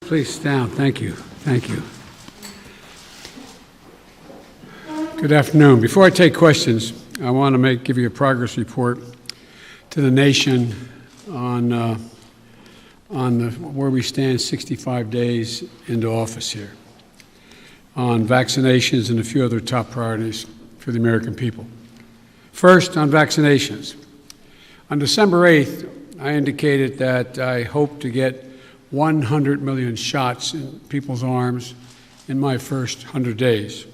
please stand. Thank you. Thank you. Good afternoon. Before I take questions, I want to give you a progress report to the nation on where we stand 65 days into office here, on vaccinations and a few other top priorities for the American people. First, on vaccinations. On December 8th, I indicated that I hope to get 100 million shots in people's arms in my first 100 days.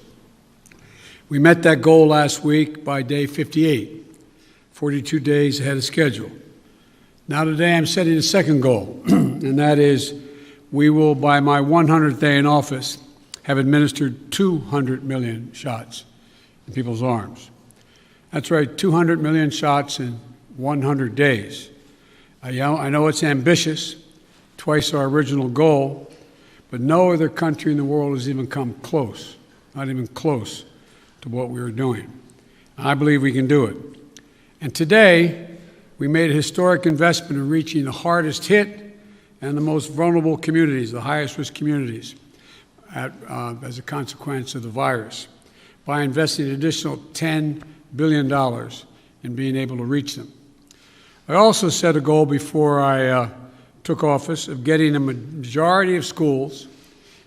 We met that goal last week by day 58, 42 days ahead of schedule. Now today I'm setting a second goal, and that is we will, by my 100th day in office, have administered 200 million shots in people's arms. That's right, 200 million shots in 100 days. I know it's ambitious, twice our original goal, but no other country in the world has even come close, not even close to what we were doing. I believe we can do it. And today, we made a historic investment in reaching the hardest hit and the most vulnerable communities, the highest risk communities, as a consequence of the virus, by investing an additional $10 billion in being able to reach them. I also set a goal before I took office of getting a majority of schools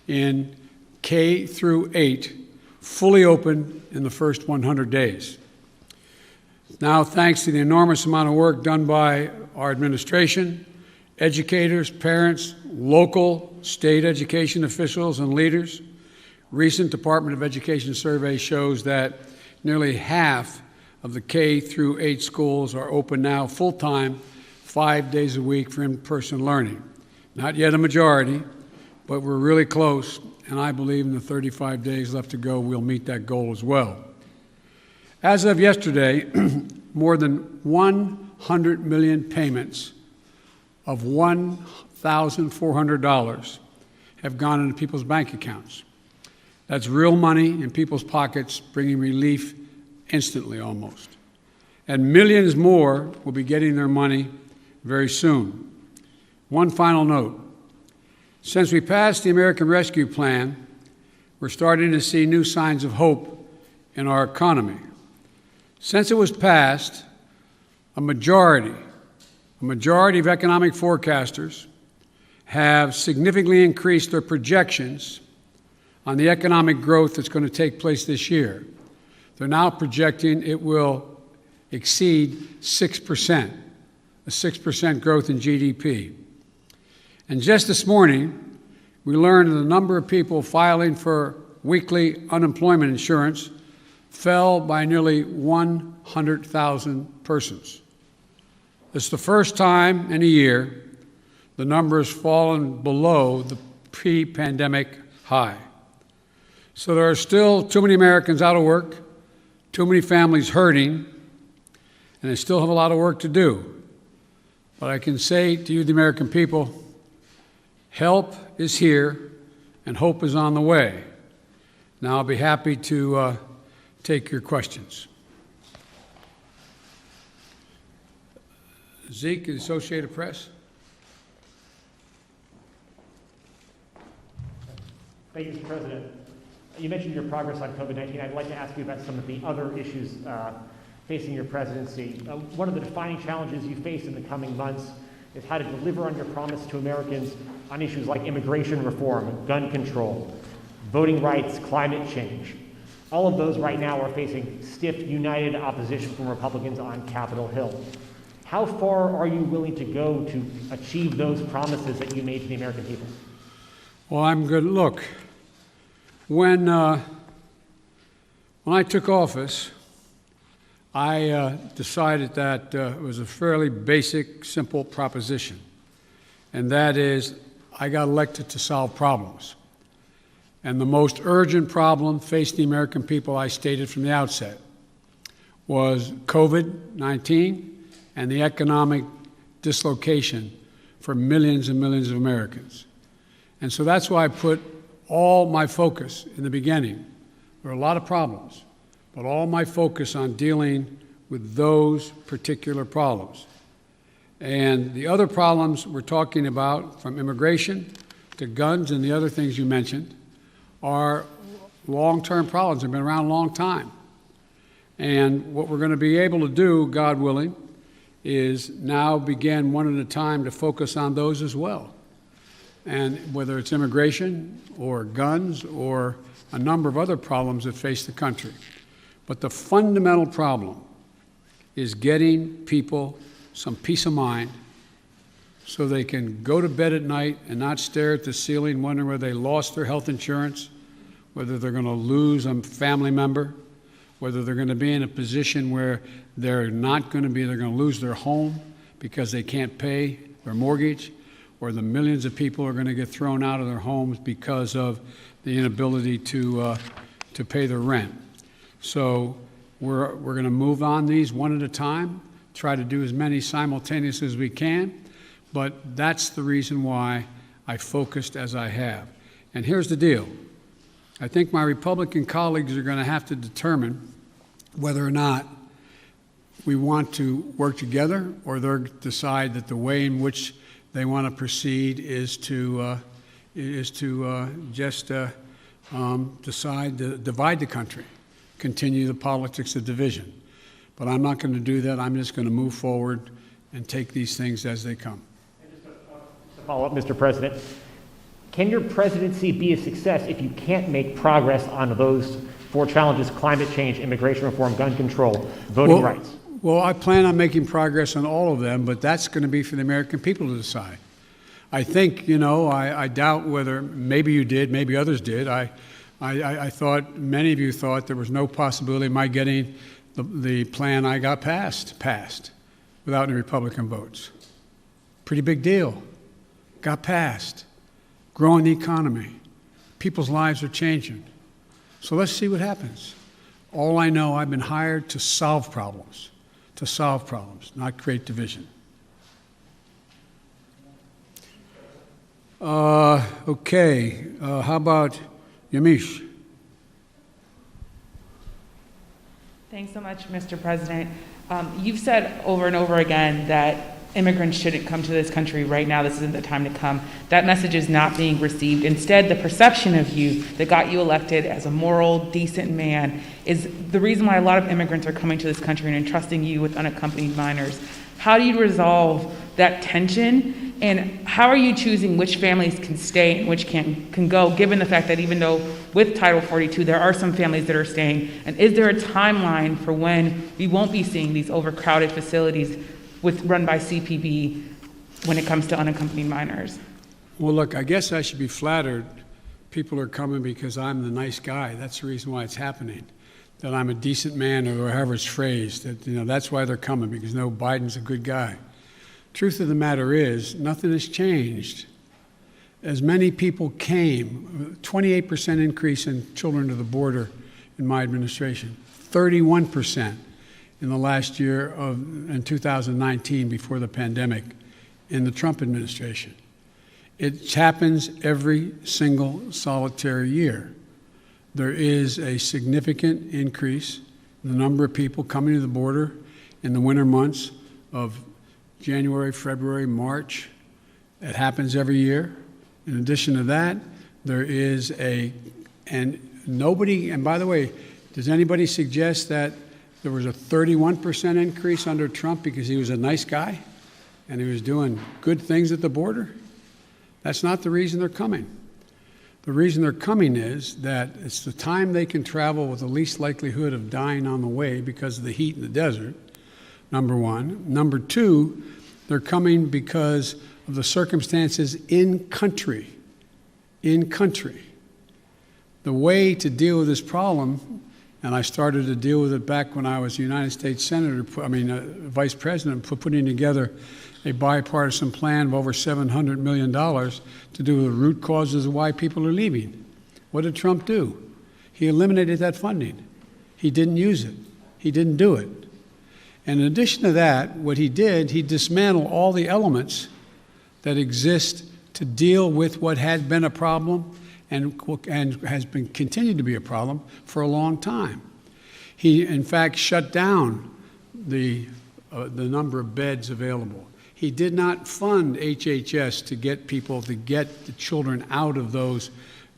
in K through 8 fully open in the first 100 days. Now, thanks to the enormous amount of work done by our administration, educators, parents, local, state education officials, and leaders, recent Department of Education survey shows that nearly half of the K through 8 schools are open now full-time, 5 days a week for in-person learning. Not yet a majority, but we're really close, and I believe in the 35 days left to go, we'll meet that goal as well. As of yesterday, more than 100 million payments of $1,400 have gone into people's bank accounts. That's real money in people's pockets, bringing relief instantly almost. And millions more will be getting their money very soon. One final note. Since we passed the American Rescue Plan, we're starting to see new signs of hope in our economy. Since it was passed, a majority of economic forecasters have significantly increased their projections on the economic growth that's going to take place this year. They're now projecting it will exceed 6%, a 6% growth in GDP. And just this morning, we learned that the number of people filing for weekly unemployment insurance fell by nearly 100,000 persons. It's the first time in a year the number has fallen below the pre-pandemic high. So there are still too many Americans out of work, too many families hurting, and they still have a lot of work to do. But I can say to you, the American people, help is here and hope is on the way. Now I'll be happy to take your questions. Zeke, the Associated Press. Thank you, Mr. President. You mentioned your progress on COVID-19. I'd like to ask you about some of the other issues facing your presidency. One of the defining challenges you face in the coming months is how to deliver on your promise to Americans on issues like immigration reform, gun control, voting rights, climate change. All of those right now are facing stiff, united opposition from Republicans on Capitol Hill. How far are you willing to go to achieve those promises that you made to the American people? Well, I'm good. Look, when I took office, I decided that it was a fairly basic, simple proposition, and that is I got elected to solve problems. And the most urgent problem facing the American people, I stated from the outset, was COVID-19 and the economic dislocation for millions and millions of Americans. And so that's why I put all my focus in the beginning. There are a lot of problems, but all my focus on dealing with those particular problems. And the other problems we're talking about, from immigration to guns and the other things you mentioned are long-term problems. They've been around a long time. And what we're going to be able to do, God willing, is now begin one at a time to focus on those as well. And whether it's immigration or guns or a number of other problems that face the country. But the fundamental problem is getting people some peace of mind so they can go to bed at night and not stare at the ceiling wondering whether they lost their health insurance, whether they're going to lose a family member, whether they're going to be in a position where they're going to lose their home because they can't pay their mortgage, or the millions of people are going to get thrown out of their homes because of the inability to pay their rent. So we're going to move on these one at a time, try to do as many simultaneous as we can, but that's the reason why I focused as I have. And here's the deal. I think my Republican colleagues are going to have to determine whether or not we want to work together, or they'll decide that the way in which they want to proceed is to just decide to divide the country, continue the politics of division. But I'm not going to do that. I'm just going to move forward and take these things as they come. And just to follow up, Mr. President, can your presidency be a success if you can't make progress on those four challenges: climate change, immigration reform, gun control, voting rights? Well, I plan on making progress on all of them, but that's going to be for the American people to decide. I think, I doubt whether, maybe you did, maybe others did. I thought, many of you thought there was no possibility of my getting the plan I got passed without any Republican votes. Pretty big deal. Got passed. Growing the economy. People's lives are changing. So let's see what happens. All I know, I've been hired to solve problems, not create division. Okay, how about Yamiche? Thanks so much, Mr. President. You've said over and over again that immigrants shouldn't come to this country right now. This isn't the time to come. That message is not being received. Instead, the perception of you that got you elected as a moral, decent man is the reason why a lot of immigrants are coming to this country and entrusting you with unaccompanied minors. How do you resolve that tension? And how are you choosing which families can stay and which can go, given the fact that even though with Title 42, there are some families that are staying? And is there a timeline for when we won't be seeing these overcrowded facilities run by CPB when it comes to unaccompanied minors? Well, look, I guess I should be flattered. People are coming because I'm the nice guy. That's the reason why it's happening. That I'm a decent man, or however it's phrased. That's why they're coming, because Biden's a good guy. Truth of the matter is, nothing has changed. As many people came, 28% increase in children to the border in my administration, 31% in the last year in 2019 before the pandemic in the Trump administration. It happens every single solitary year. There is a significant increase in the number of people coming to the border in the winter months of January, February, March. It happens every year. In addition to that, there is and by the way, does anybody suggest that there was a 31% increase under Trump because he was a nice guy and he was doing good things at the border? That's not the reason they're coming. The reason they're coming is that it's the time they can travel with the least likelihood of dying on the way because of the heat in the desert, number one. Number two, they're coming because of the circumstances in country. In country. The way to deal with this problem, and I started to deal with it back when I was a United States Vice President, putting together a bipartisan plan of over $700 million to do with the root causes of why people are leaving. What did Trump do? He eliminated that funding. He didn't use it. He didn't do it. And in addition to that, what he did, he dismantled all the elements that exist to deal with what had been a problem and has been continued to be a problem for a long time. He, in fact, shut down the number of beds available. He did not fund HHS to get people, to get the children out of those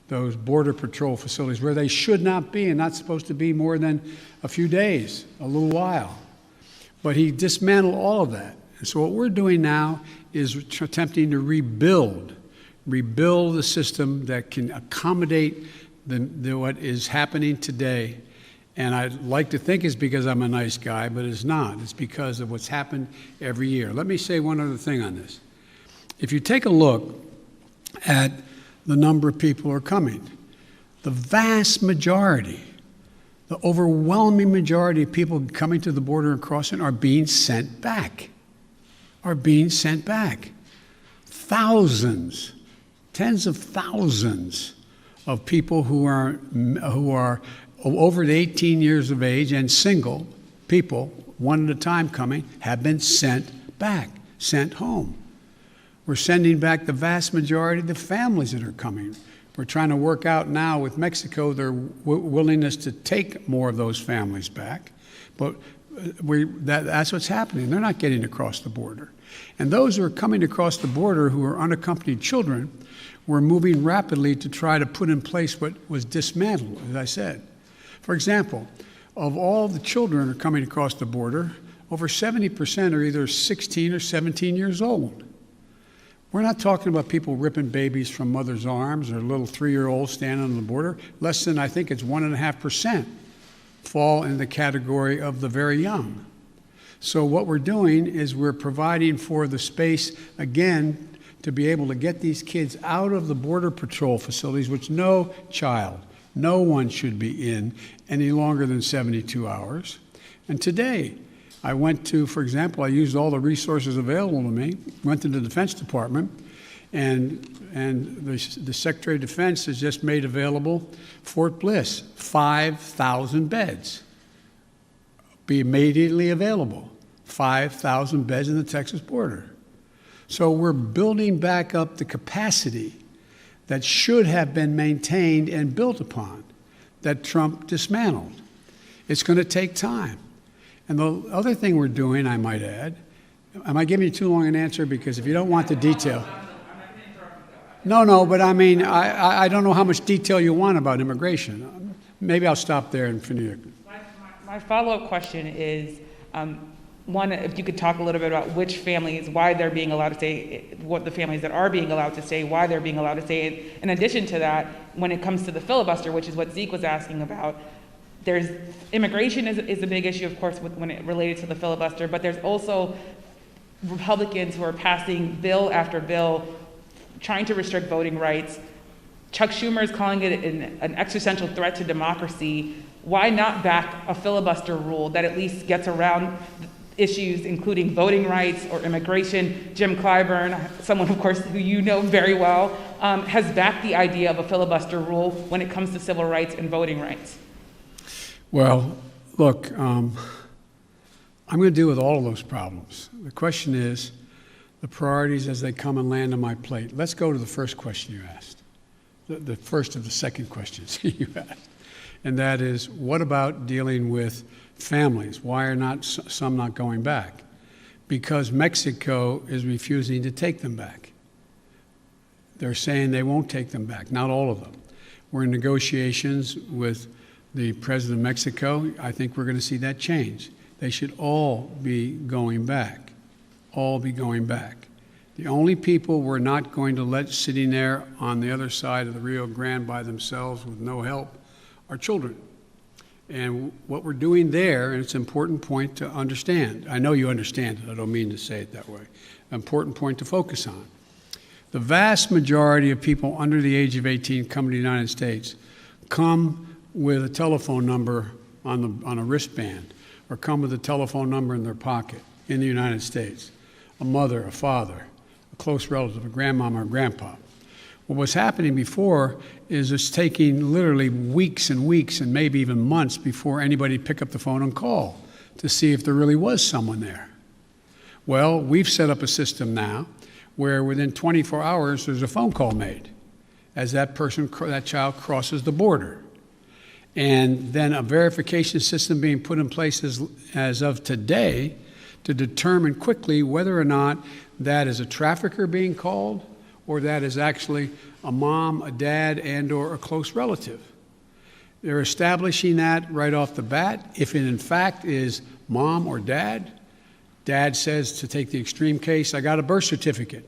Border Patrol facilities where they should not be and not supposed to be more than a few days, a little while. But he dismantled all of that. And so what we're doing now is attempting to rebuild the system that can accommodate what is happening today. And I'd like to think it's because I'm a nice guy, but it's not. It's because of what's happened every year. Let me say one other thing on this. If you take a look at the number of people who are coming, the vast majority, the overwhelming majority of people coming to the border and crossing are being sent back. Thousands, tens of thousands of people who are over 18 years of age and single people, one at a time coming, have been sent back, sent home. We're sending back the vast majority of the families that are coming. We're trying to work out now with Mexico their willingness to take more of those families back. But that's what's happening. They're not getting across the border. And those who are coming across the border who are unaccompanied children, we're moving rapidly to try to put in place what was dismantled, as I said. For example, of all the children who are coming across the border, over 70% are either 16 or 17 years old. We're not talking about people ripping babies from mother's arms or little 3-year-olds standing on the border. Less than, I think it's 1.5% fall in the category of the very young. So what we're doing is we're providing for the space, again, to be able to get these kids out of the Border Patrol facilities, which no child, no one should be in any longer than 72 hours. And today, I went to, for example, I used all the resources available to me, went to the Defense Department, and the Secretary of Defense has just made available Fort Bliss, 5,000 beds. Be immediately available, 5,000 beds in the Texas border. So we're building back up the capacity that should have been maintained and built upon, that Trump dismantled. It's going to take time. And the other thing we're doing, I might add, am I giving you too long an answer? Because if you don't want the detail. No, but I mean, I don't know how much detail you want about immigration. Maybe I'll stop there and finish. My follow-up question is, one, if you could talk a little bit about which families, why they're being allowed to stay, what the families that are being allowed to stay, why they're being allowed to stay. In addition to that, when it comes to the filibuster, which is what Zeke was asking about, there's immigration is a big issue, of course, when it related to the filibuster, but there's also Republicans who are passing bill after bill trying to restrict voting rights. Chuck Schumer is calling it an existential threat to democracy. Why not back a filibuster rule that at least gets around issues including voting rights or immigration? Jim Clyburn, someone, of course, who you know very well, has backed the idea of a filibuster rule when it comes to civil rights and voting rights. Well, look, I'm going to deal with all of those problems. The question is the priorities as they come and land on my plate. Let's go to the first question you asked, the first of the second questions you asked. And that is, what about dealing with families? Why are not some not going back? Because Mexico is refusing to take them back. They're saying they won't take them back, not all of them. We're in negotiations with the president of Mexico. I think we're going to see that change. They should all be going back, all be going back. The only people we're not going to let sitting there on the other side of the Rio Grande by themselves with no help are children. And what we're doing there, and it's an important point to understand. I know you understand it. I don't mean to say it that way. An important point to focus on. The vast majority of people under the age of 18 come to the United States come with a telephone number on a wristband, or come with a telephone number in their pocket in the United States. A mother, a father, a close relative, a grandmama or grandpa. What was happening before is it's taking literally weeks and weeks and maybe even months before anybody pick up the phone and call to see if there really was someone there. Well, we've set up a system now where within 24 hours there's a phone call made as that child crosses the border. And then a verification system being put in place as of today to determine quickly whether or not that is a trafficker being called, or that is actually a mom, a dad, and or a close relative. They're establishing that right off the bat. If it in fact is mom or dad, dad says, to take the extreme case, I got a birth certificate.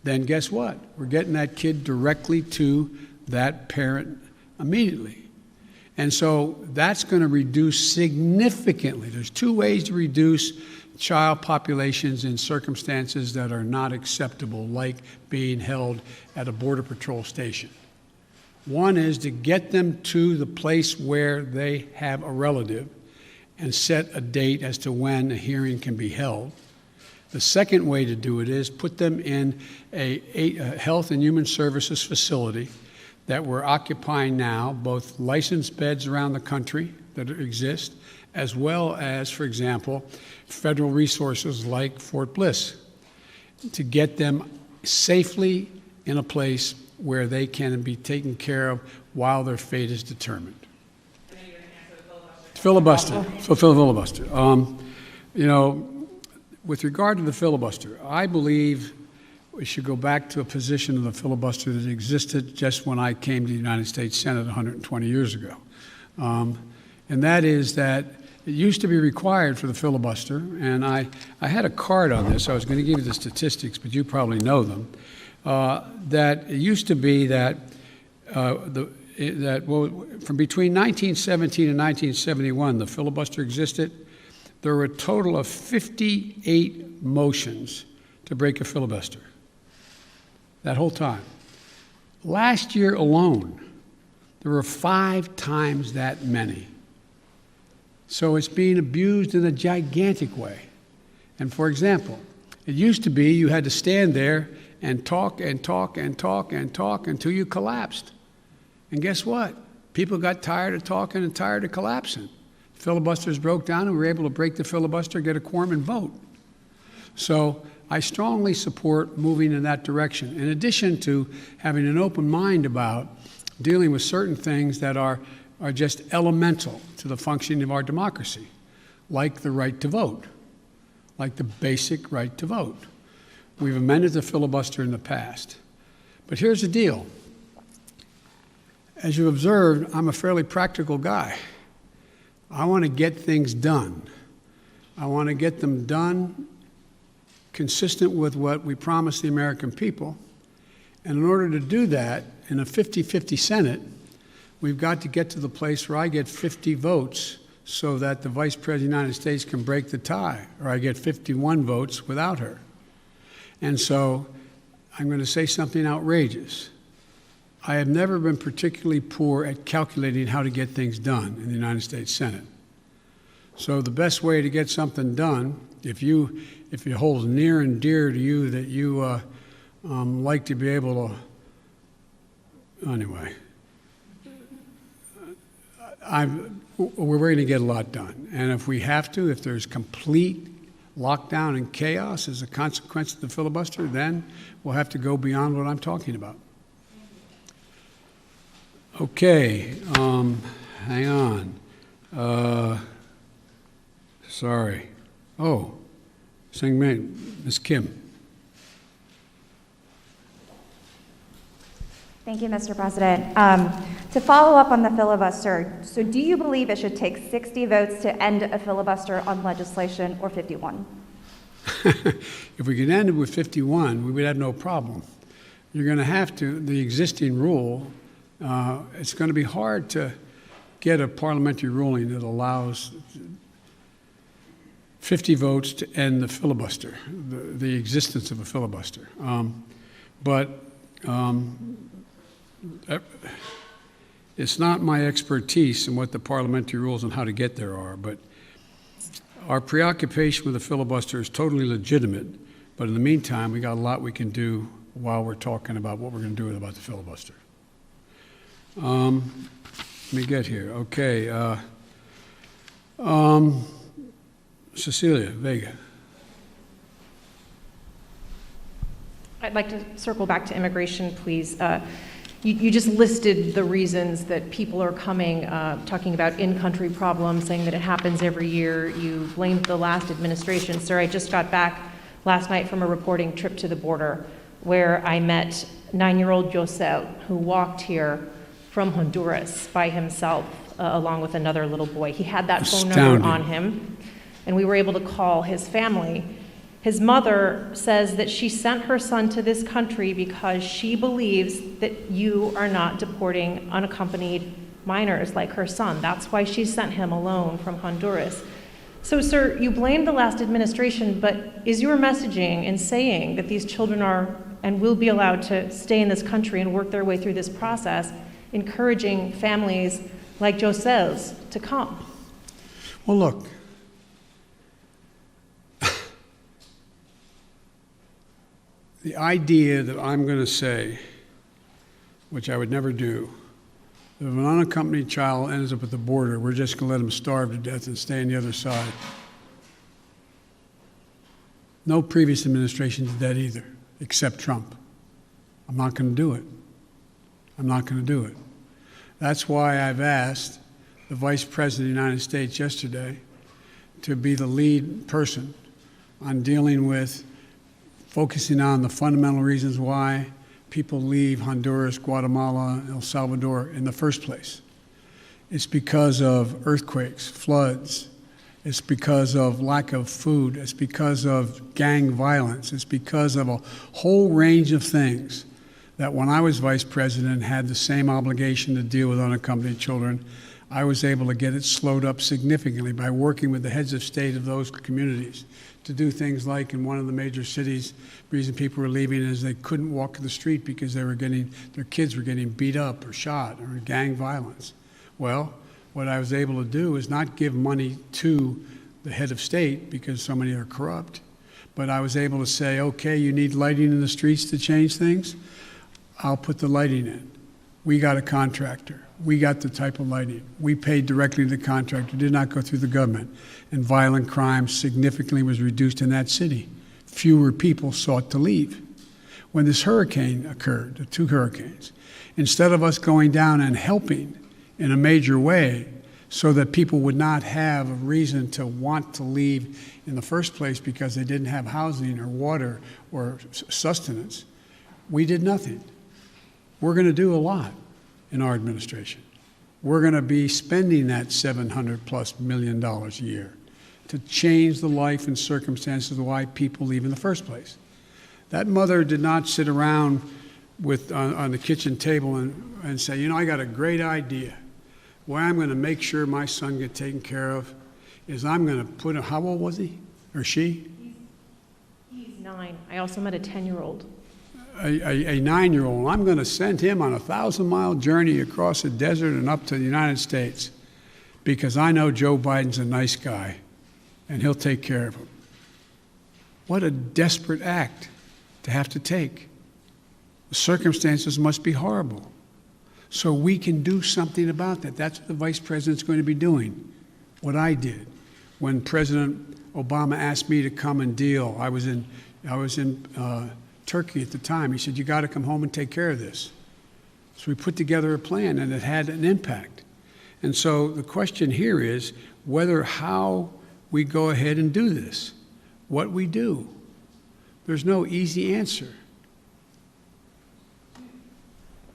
Then guess what? We're getting that kid directly to that parent immediately. And so that's going to reduce significantly. There's two ways to reduce child populations in circumstances that are not acceptable, like being held at a Border Patrol station. One is to get them to the place where they have a relative and set a date as to when a hearing can be held. The second way to do it is put them in a Health and Human Services facility that we're occupying now, both licensed beds around the country that exist, as well as, for example, federal resources like Fort Bliss, to get them safely in a place where they can be taken care of while their fate is determined. Filibuster. Filibuster. You know, with regard to the filibuster, I believe we should go back to a position of the filibuster that existed just when I came to the United States Senate 120 years ago. And that is that it used to be required for the filibuster, and I had a card on this. I was going to give you the statistics, but you probably know them. That it used to be that from between 1917 and 1971, the filibuster existed. There were a total of 58 motions to break a filibuster. That whole time. Last year alone, there were 5 times that many. So it's being abused in a gigantic way. And for example, it used to be you had to stand there and talk and talk and talk and talk until you collapsed. And guess what? People got tired of talking and tired of collapsing. Filibusters broke down and we were able to break the filibuster, get a quorum and vote. So I strongly support moving in that direction, in addition to having an open mind about dealing with certain things that are just elemental to the functioning of our democracy, like the right to vote, like the basic right to vote. We've amended the filibuster in the past. But here's the deal. As you observed, I'm a fairly practical guy. I want to get things done. I want to get them done consistent with what we promised the American people. And in order to do that, in a 50-50 Senate, we've got to get to the place where I get 50 votes so that the Vice President of the United States can break the tie, or I get 51 votes without her. And so I'm going to say something outrageous. I have never been particularly poor at calculating how to get things done in the United States Senate. So the best way to get something done, if it holds near and dear to you that you like to be able to, anyway, we're going to get a lot done. And if we have to, if there's complete lockdown and chaos as a consequence of the filibuster, then we'll have to go beyond what I'm talking about. Okay, hang on. Sorry. Oh, Ms. Kim. Thank you, Mr. President. To follow up on the filibuster, so do you believe it should take 60 votes to end a filibuster on legislation, or 51? If we could end it with 51, we would have no problem. You're going to have to, the existing rule, it's going to be hard to get a parliamentary ruling that allows 50 votes to end the filibuster, the existence of a filibuster. It's not my expertise in what the parliamentary rules and how to get there are, but our preoccupation with the filibuster is totally legitimate. But in the meantime, we got a lot we can do while we're talking about what we're going to do about the filibuster. Let me get here. Okay. Cecilia Vega. I'd like to circle back to immigration, please. You just listed the reasons that people are coming, talking about in-country problems, saying that it happens every year. You blamed the last administration. Sir, I just got back last night from a reporting trip to the border where I met 9-year-old Josel, who walked here from Honduras by himself, along with another little boy. He had that phone number on him, and we were able to call his family. His mother says that she sent her son to this country because she believes that you are not deporting unaccompanied minors like her son. That's why she sent him alone from Honduras. So, sir, you blame the last administration, but is your messaging in saying that these children are and will be allowed to stay in this country and work their way through this process, encouraging families like Josel's to come? Well, look, the idea that I'm going to say, which I would never do, if an unaccompanied child ends up at the border, we're just going to let him starve to death and stay on the other side. No previous administration did that either, except Trump. I'm not going to do it. I'm not going to do it. That's why I've asked the Vice President of the United States yesterday to be the lead person on dealing with focusing on the fundamental reasons why people leave Honduras, Guatemala, El Salvador in the first place. It's because of earthquakes, floods. It's because of lack of food. It's because of gang violence. It's because of a whole range of things that when I was vice president had the same obligation to deal with unaccompanied children. I was able to get it slowed up significantly by working with the heads of state of those communities to do things like in one of the major cities, the reason people were leaving is they couldn't walk the street because their kids were getting beat up or shot or gang violence. Well, what I was able to do is not give money to the head of state because so many are corrupt, but I was able to say, okay, you need lighting in the streets to change things? I'll put the lighting in. We got a contractor. We got the type of lighting. We paid directly to the contractor, did not go through the government. And violent crime significantly was reduced in that city. Fewer people sought to leave. When this hurricane occurred, the 2 hurricanes, instead of us going down and helping in a major way so that people would not have a reason to want to leave in the first place because they didn't have housing or water or sustenance, we did nothing. We're going to do a lot in our administration. We're going to be spending that $700+ million a year to change the life and circumstances of why people leave in the first place. That mother did not sit around on the kitchen table and say, you know, I got a great idea. Way I'm going to make sure my son gets taken care of is I'm going to put how old was he or she? He's 9. I also met a 10-year-old. A 9-year-old. I'm going to send him on a 1,000-mile journey across the desert and up to the United States because I know Joe Biden's a nice guy and he'll take care of him. What a desperate act to have to take. The circumstances must be horrible. So we can do something about that. That's what the vice president's going to be doing. What I did when President Obama asked me to come and deal. I was in Turkey at the time. He said, you got to come home and take care of this. So we put together a plan, and it had an impact. And so the question here is how we go ahead and do this, what we do. There's no easy answer.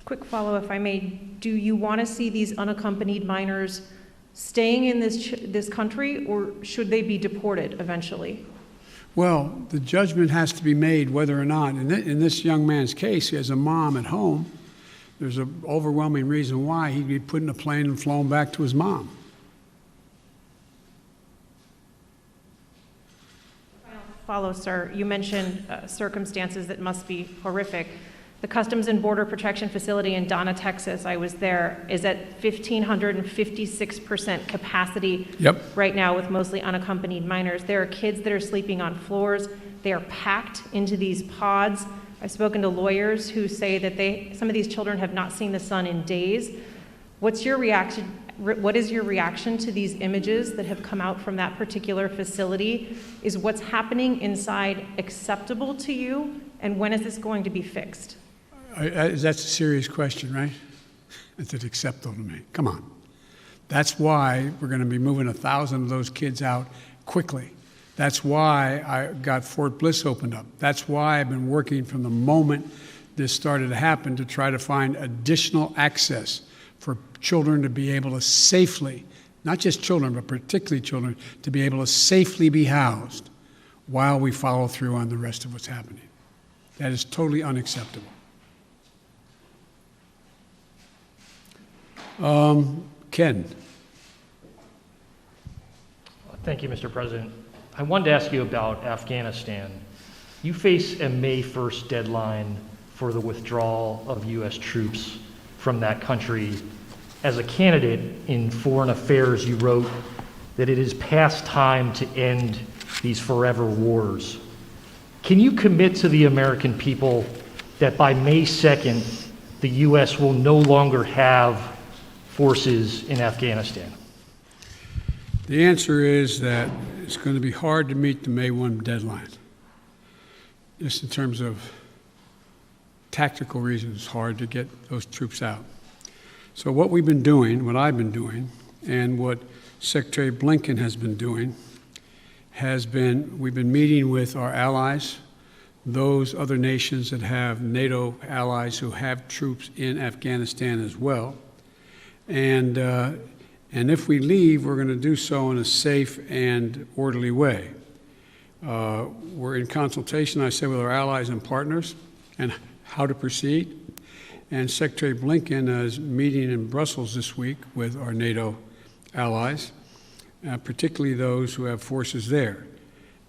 Quick follow, if I may. Do you want to see these unaccompanied minors staying in this country, or should they be deported eventually? Well, the judgment has to be made whether or not, in this young man's case, he has a mom at home. There's an overwhelming reason why he'd be put in a plane and flown back to his mom. Follow, sir. You mentioned circumstances that must be horrific. The Customs and Border Protection Facility in Donna, Texas, I was there, is at 1,556% capacity right now with mostly unaccompanied minors. There are kids that are sleeping on floors. They are packed into these pods. I've spoken to lawyers who say that some of these children have not seen the sun in days. What's your reaction? What is your reaction to these images that have come out from that particular facility? Is what's happening inside acceptable to you? And when is this going to be fixed? That's a serious question, right? Is it acceptable to me? Come on. That's why we're going to be moving 1,000 of those kids out quickly. That's why I got Fort Bliss opened up. That's why I've been working from the moment this started to happen to try to find additional access for children to be able to safely, not just children, but particularly children, to be able to safely be housed while we follow through on the rest of what's happening. That is totally unacceptable. Ken. Thank you, Mr. President. I wanted to ask you about Afghanistan. You face a May 1st deadline for the withdrawal of U.S. troops from that country. As a candidate in foreign affairs, you wrote that it is past time to end these forever wars. Can you commit to the American people that by May 2nd, the U.S. will no longer have forces in Afghanistan? The answer is that it's going to be hard to meet the May 1 deadline. Just in terms of tactical reasons, it's hard to get those troops out. So what we've been doing, what I've been doing, and what Secretary Blinken has been doing, we've been meeting with our allies, those other nations that have NATO allies who have troops in Afghanistan as well. And if we leave, we're going to do so in a safe and orderly way. We're in consultation, I say, with our allies and partners and how to proceed. And Secretary Blinken is meeting in Brussels this week with our NATO allies, particularly those who have forces there.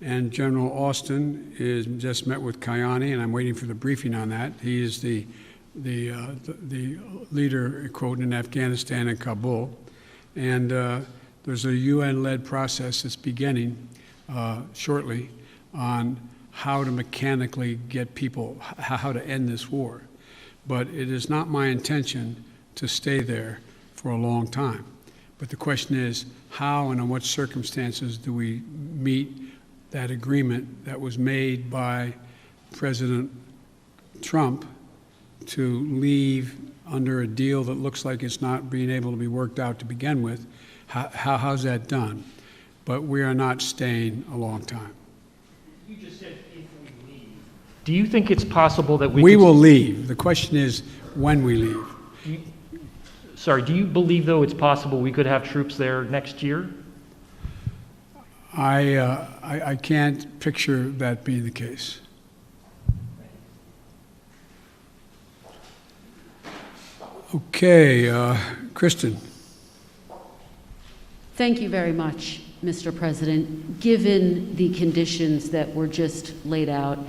And General Austin is just met with Kayani, and I'm waiting for the briefing on that. He is the leader, quote, in Afghanistan and Kabul. And there's a UN-led process that's beginning shortly on how to mechanically get people, how to end this war. But it is not my intention to stay there for a long time. But the question is, how and in what circumstances do we meet that agreement that was made by President Trump to leave under a deal that looks like it's not being able to be worked out to begin with? How's that done? But we are not staying a long time. You just said if we leave. Do you think it's possible that we will leave? The question is when we leave. Do you believe, though, it's possible we could have troops there next year? I can't picture that being the case. Okay, Kristen. Thank you very much, Mr. President. Given the conditions that were just laid out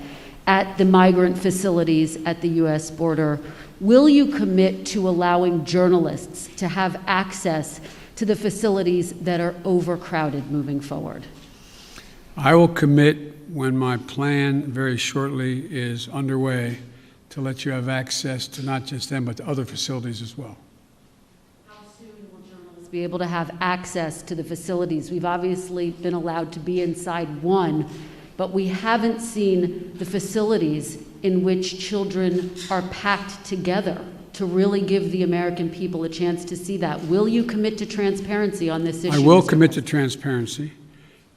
at the migrant facilities at the U.S. border, will you commit to allowing journalists to have access to the facilities that are overcrowded moving forward? I will commit when my plan very shortly is underway to let you have access to not just them, but to other facilities as well. How soon will journalists be able to have access to the facilities? We've obviously been allowed to be inside one, but we haven't seen the facilities in which children are packed together to really give the American people a chance to see that. Will you commit to transparency on this issue? I will commit to transparency,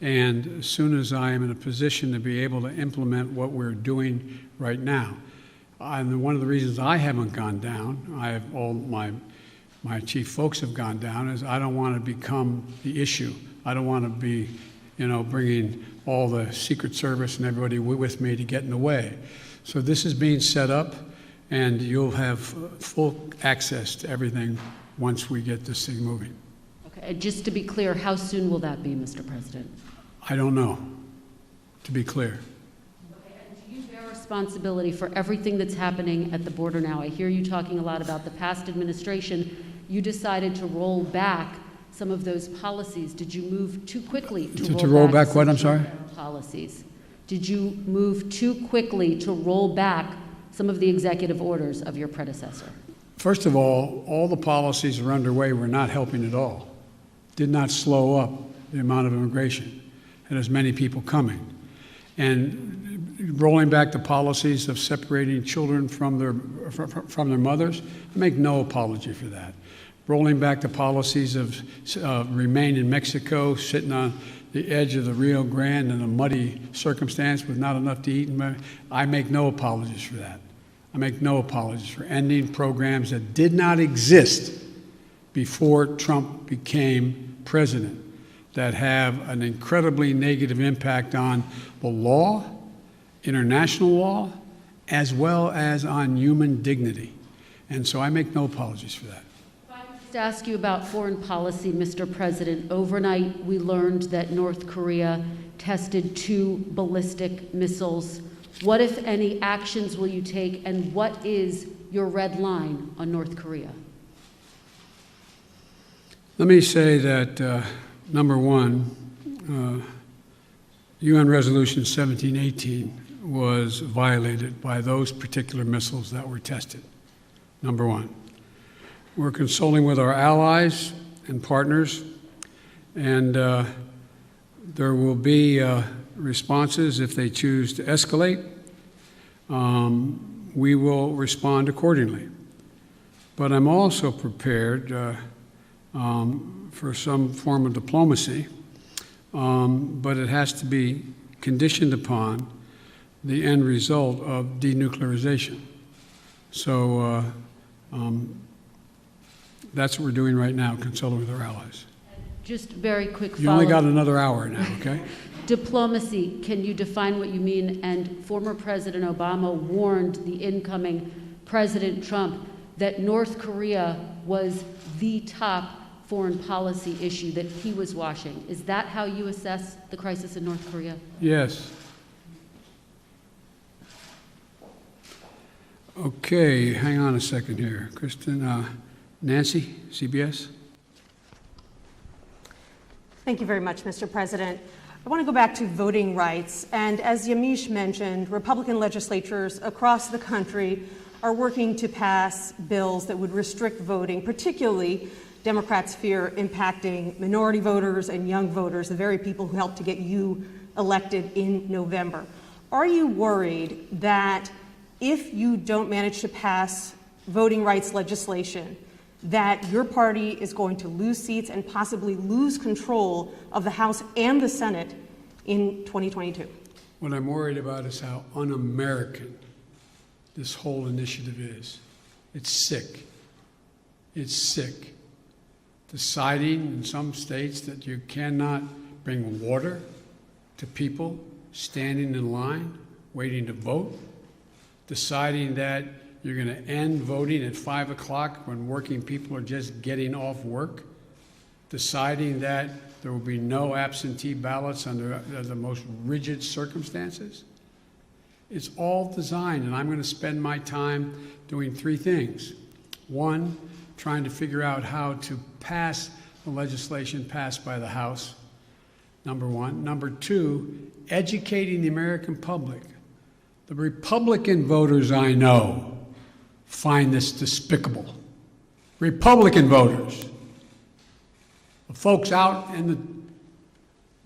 and as soon as I am in a position to be able to implement what we're doing right now. And one of the reasons I haven't gone down, I have all my chief folks have gone down, is I don't want to become the issue. I don't want to be, bringing all the Secret Service and everybody with me to get in the way. So this is being set up, and you'll have full access to everything once we get this thing moving. Okay, just to be clear, how soon will that be, Mr. President? I don't know, to be clear. Okay, and do you bear responsibility for everything that's happening at the border now? I hear you talking a lot about the past administration. You decided to roll back some of those policies. Did you move too quickly to roll back what, I'm sorry? Policies. Did you move too quickly to roll back some of the executive orders of your predecessor? First of all the policies that are underway were not helping at all. Did not slow up the amount of immigration and as many people coming. And rolling back the policies of separating children from their mothers, I make no apology for that. Rolling back the policies of remain in Mexico, sitting on, the edge of the Rio Grande in a muddy circumstance with not enough to eat. I make no apologies for that. I make no apologies for ending programs that did not exist before Trump became president, that have an incredibly negative impact on the law, international law, as well as on human dignity. And so I make no apologies for that. To ask you about foreign policy, Mr. President. Overnight, we learned that North Korea tested 2 ballistic missiles. What, if any, actions will you take, and what is your red line on North Korea? Let me say that, number one, UN Resolution 1718 was violated by those particular missiles that were tested, number one. We're consulting with our allies and partners, and there will be responses if they choose to escalate. We will respond accordingly. But I'm also prepared for some form of diplomacy, but it has to be conditioned upon the end result of denuclearization. So that's what we're doing right now, consulting with our allies. Just very quick follow-up. You only got another hour now, okay? Diplomacy, can you define what you mean? And former President Obama warned the incoming President Trump that North Korea was the top foreign policy issue that he was watching. Is that how you assess the crisis in North Korea? Yes. Okay, hang on a second here. Kristen, Nancy, CBS. Thank you very much, Mr. President. I want to go back to voting rights. And as Yamiche mentioned, Republican legislatures across the country are working to pass bills that would restrict voting, particularly Democrats fear impacting minority voters and young voters, the very people who helped to get you elected in November. Are you worried that if you don't manage to pass voting rights legislation, that your party is going to lose seats and possibly lose control of the House and the Senate in 2022? What I'm worried about is how un-American this whole initiative is. It's sick. It's sick. Deciding in some states that you cannot bring water to people standing in line, waiting to vote. Deciding that you're going to end voting at 5 o'clock when working people are just getting off work. Deciding that there will be no absentee ballots under the most rigid circumstances. It's all designed, and I'm going to spend my time doing 3 things. 1, trying to figure out how to pass the legislation passed by the House, number 1. Number 2, educating the American public. The Republican voters I know find this despicable. Republican voters. The folks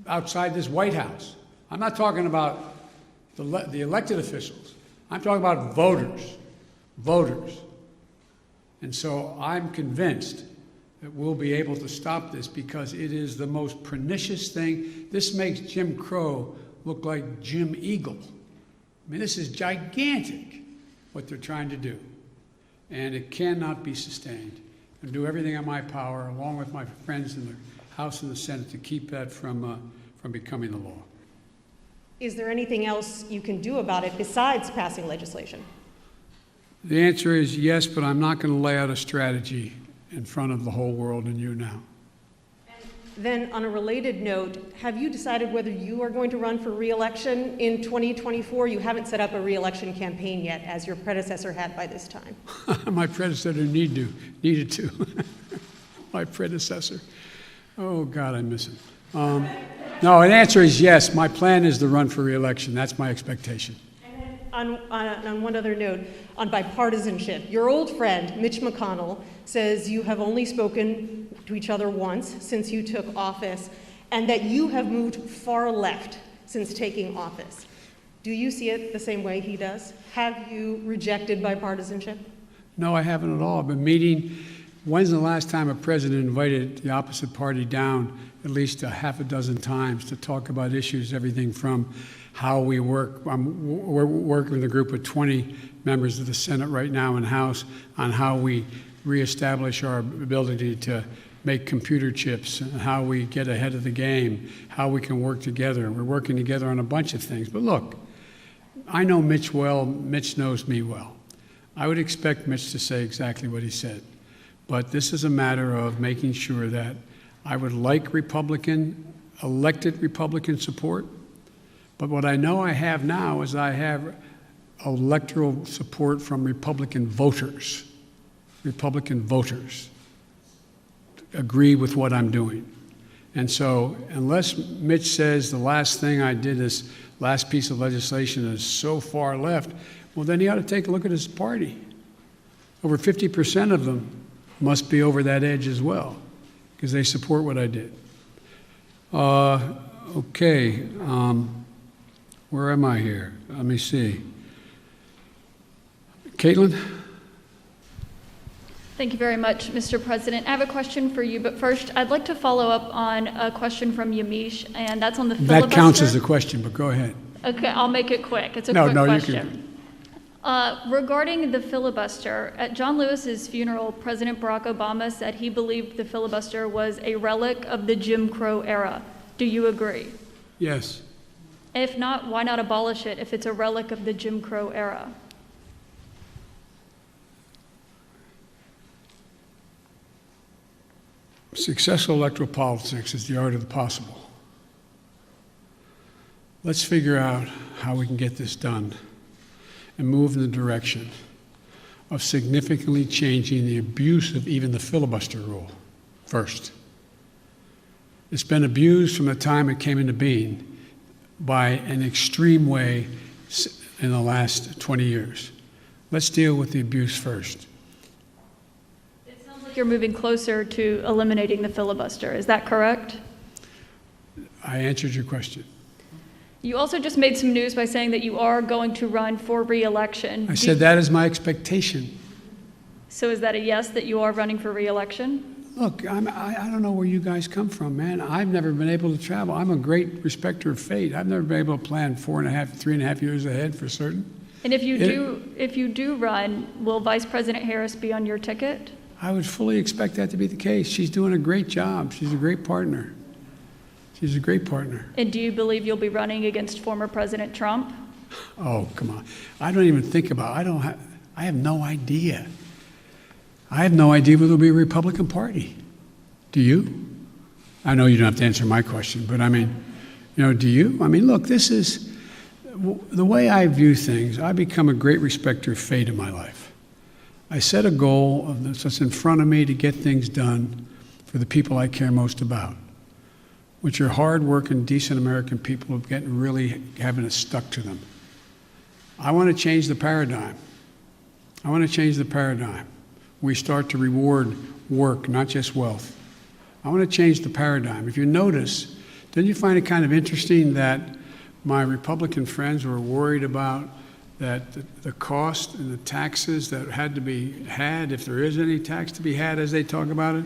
outside this White House. I'm not talking about the elected officials. I'm talking about voters. Voters. And so I'm convinced that we'll be able to stop this because it is the most pernicious thing. This makes Jim Crow look like Jim Eagle. I mean, this is gigantic, what they're trying to do. And it cannot be sustained. And do everything in my power, along with my friends in the House and the Senate, to keep that from becoming the law. Is there anything else you can do about it besides passing legislation? The answer is yes, but I'm not going to lay out a strategy in front of the whole world and you now. Then, on a related note, have you decided whether you are going to run for re-election in 2024? You haven't set up a re-election campaign yet, as your predecessor had by this time. My predecessor needed to. My predecessor. Oh, God, I miss him. No, the answer is yes. My plan is to run for re-election. That's my expectation. And then on one other note, on bipartisanship, your old friend, Mitch McConnell, says you have only spoken to each other once since you took office, and that you have moved far left since taking office. Do you see it the same way he does? Have you rejected bipartisanship? No, I haven't at all. I've been meeting. When's the last time a president invited the opposite party down at least a half a dozen times to talk about issues, everything from how we work. We're working with a group of 20 members of the Senate right now and House on how we reestablish our ability to make computer chips, and how we get ahead of the game, how we can work together. We're working together on a bunch of things. But look, I know Mitch well. Mitch knows me well. I would expect Mitch to say exactly what he said. But this is a matter of making sure that I would like elected Republican support. But what I know I have now is I have electoral support from Republican voters. Republican voters agree with what I'm doing. And so unless Mitch says the last thing I did, this last piece of legislation, is so far left, well, then he ought to take a look at his party. Over 50% of them must be over that edge as well, because they support what I did. Okay, where am I here? Let me see. Caitlin? Thank you very much, Mr. President. I have a question for you, but first, I'd like to follow up on a question from Yamiche, and that's on the filibuster. That counts as a question, but go ahead. Okay, I'll make it quick. It's a quick question. Regarding the filibuster, at John Lewis's funeral, President Barack Obama said he believed the filibuster was a relic of the Jim Crow era. Do you agree? Yes. If not, why not abolish it if it's a relic of the Jim Crow era? Successful electoral politics is the art of the possible. Let's figure out how we can get this done and move in the direction of significantly changing the abuse of even the filibuster rule first. It's been abused from the time it came into being by an extreme way in the last 20 years. Let's deal with the abuse first. It sounds like you're moving closer to eliminating the filibuster. Is that correct? I answered your question. You also just made some news by saying that you are going to run for re-election. I said that is my expectation. So is that a yes, that you are running for re-election? Look, I don't know where you guys come from, man. I've never been able to travel. I'm a great respecter of fate. I've never been able to plan 3.5 years ahead for certain. And if you do run, will Vice President Harris be on your ticket? I would fully expect that to be the case. She's doing a great job. She's a great partner. She's a great partner. And do you believe you'll be running against former President Trump? Oh, come on. I don't even think about it. I have no idea. I have no idea whether there'll be a Republican Party. Do you? I know you don't have to answer my question, but I mean, do you? I mean, look, this is the way I view things. I become a great respecter of fate in my life. I set a goal of that's in front of me to get things done for the people I care most about, which are hard-working, decent American people who really having it stuck to them. I want to change the paradigm. I want to change the paradigm. We start to reward work, not just wealth. I want to change the paradigm. If you notice, didn't you find it kind of interesting that my Republican friends were worried about that the cost and the taxes that had to be had, if there is any tax to be had as they talk about it,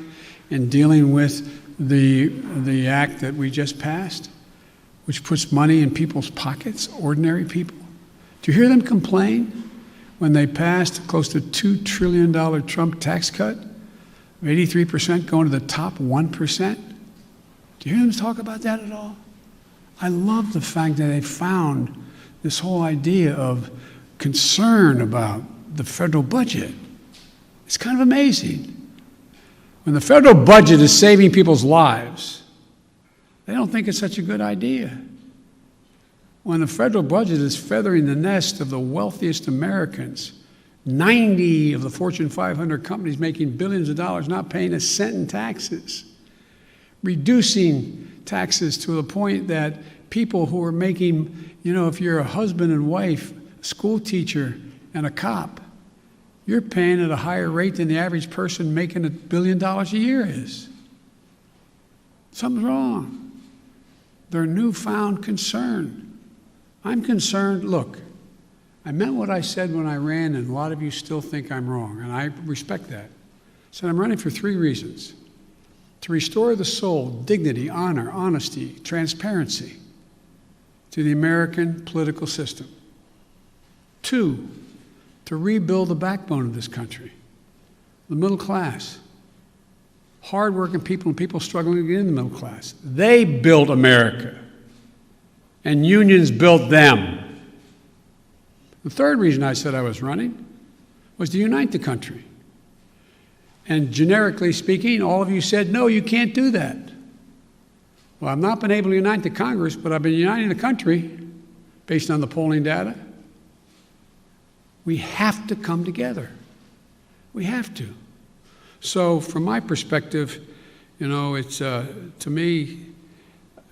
in dealing with the act that we just passed, which puts money in people's pockets, ordinary people? Do you hear them complain when they passed close to $2 trillion Trump tax cut, 83% going to the top 1%? Do you hear them talk about that at all? I love the fact that they found this whole idea of concern about the federal budget. It's kind of amazing. When the federal budget is saving people's lives, they don't think it's such a good idea. When the federal budget is feathering the nest of the wealthiest Americans, 90 of the Fortune 500 companies making billions of dollars, not paying a cent in taxes, reducing taxes to the point that people who are making, if you're a husband and wife, a school teacher, and a cop, you're paying at a higher rate than the average person making $1 billion a year is. Something's wrong. Their newfound concern. I'm concerned. Look, I meant what I said when I ran, and a lot of you still think I'm wrong, and I respect that. I said I'm running for 3 reasons. to restore the soul, dignity, honor, honesty, transparency to the American political system. 2, to rebuild the backbone of this country, the middle class, hardworking people and people struggling to get in the middle class. They built America, and unions built them. The third reason I said I was running was to unite the country. And generically speaking, all of you said, no, you can't do that. Well, I've not been able to unite the Congress, but I've been uniting the country based on the polling data. We have to come together. We have to. So from my perspective, you know, it's, to me,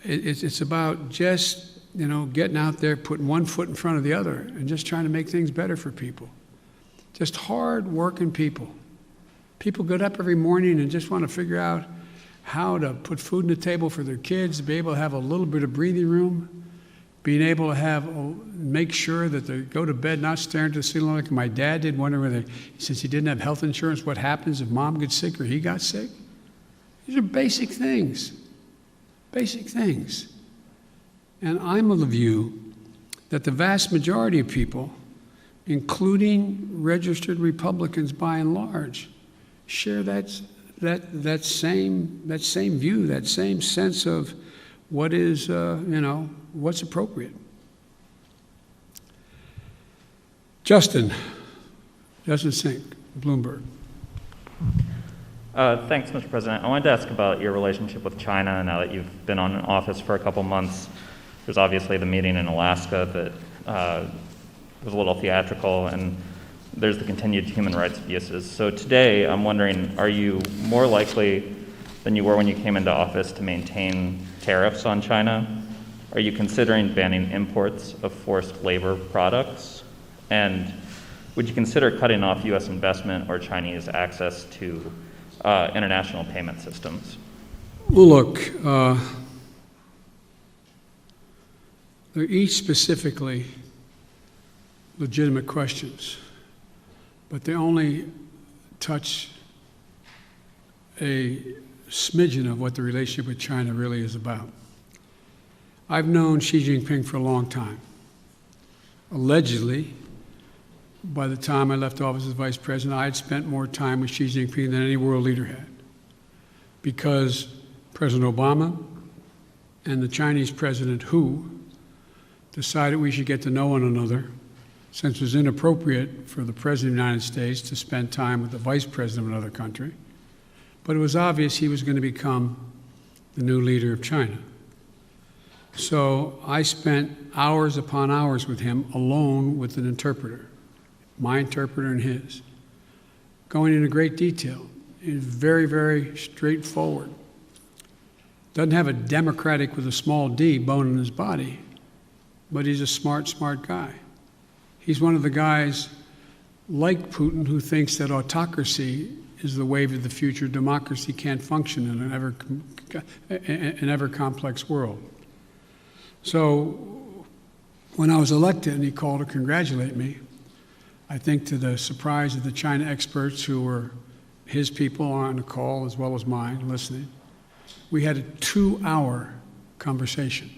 it's about just, you know, getting out there, putting one foot in front of the other, and just trying to make things better for people. Just hard-working people. People get up every morning and just want to figure out how to put food on the table for their kids, be able to have a little bit of breathing room, being able to have, make sure that they go to bed not staring to the ceiling like my dad did, wondering whether, since he didn't have health insurance, what happens if mom gets sick or he got sick. These are basic things. Basic things. And I'm of the view that the vast majority of people, including registered Republicans by and large, share that same view, that same sense of what is, you know, what's appropriate. Justin Sink, Bloomberg. Thanks, Mr. President. I wanted to ask about your relationship with China now that you've been in office for a couple months. There's obviously the meeting in Alaska that was a little theatrical, and there's the continued human rights abuses. So today, I'm wondering, are you more likely than you were when you came into office to maintain tariffs on China? Are you considering banning imports of forced labor products? And would you consider cutting off U.S. investment or Chinese access to international payment systems? Well, look, they're each specifically legitimate questions, but they only touch a smidgen of what the relationship with China really is about. I've known Xi Jinping for a long time. Allegedly, by the time I left office as vice president, I had spent more time with Xi Jinping than any world leader had, because President Obama and the Chinese President Hu decided we should get to know one another, since it was inappropriate for the President of the United States to spend time with the Vice President of another country. But it was obvious he was going to become the new leader of China. So I spent hours upon hours with him alone with an interpreter, my interpreter and his, going into great detail. He's very, very straightforward. Doesn't have a Democratic with a small d bone in his body, but he's a smart guy. He's one of the guys like Putin who thinks that autocracy is the wave of the future. Democracy can't function in an ever complex world. So when I was elected and he called to congratulate me, I think to the surprise of the China experts who were his people on the call as well as mine listening, we had a 2-hour conversation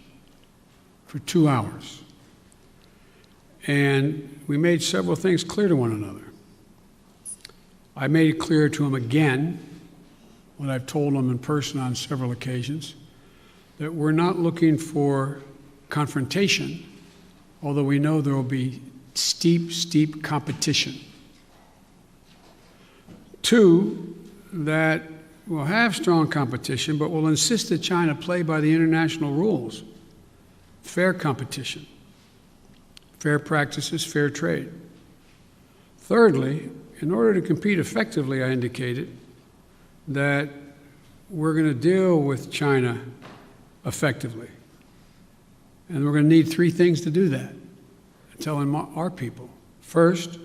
for 2 hours. And we made several things clear to one another. I made it clear to him again, what I've told him in person on several occasions, that we're not looking for confrontation, although we know there will be steep competition. 2, that we'll have strong competition, but we'll insist that China play by the international rules. Fair competition, fair practices, fair trade. Thirdly, in order to compete effectively, I indicated that we're going to deal with China effectively. And we're going to need 3 things to do that, telling our people. First,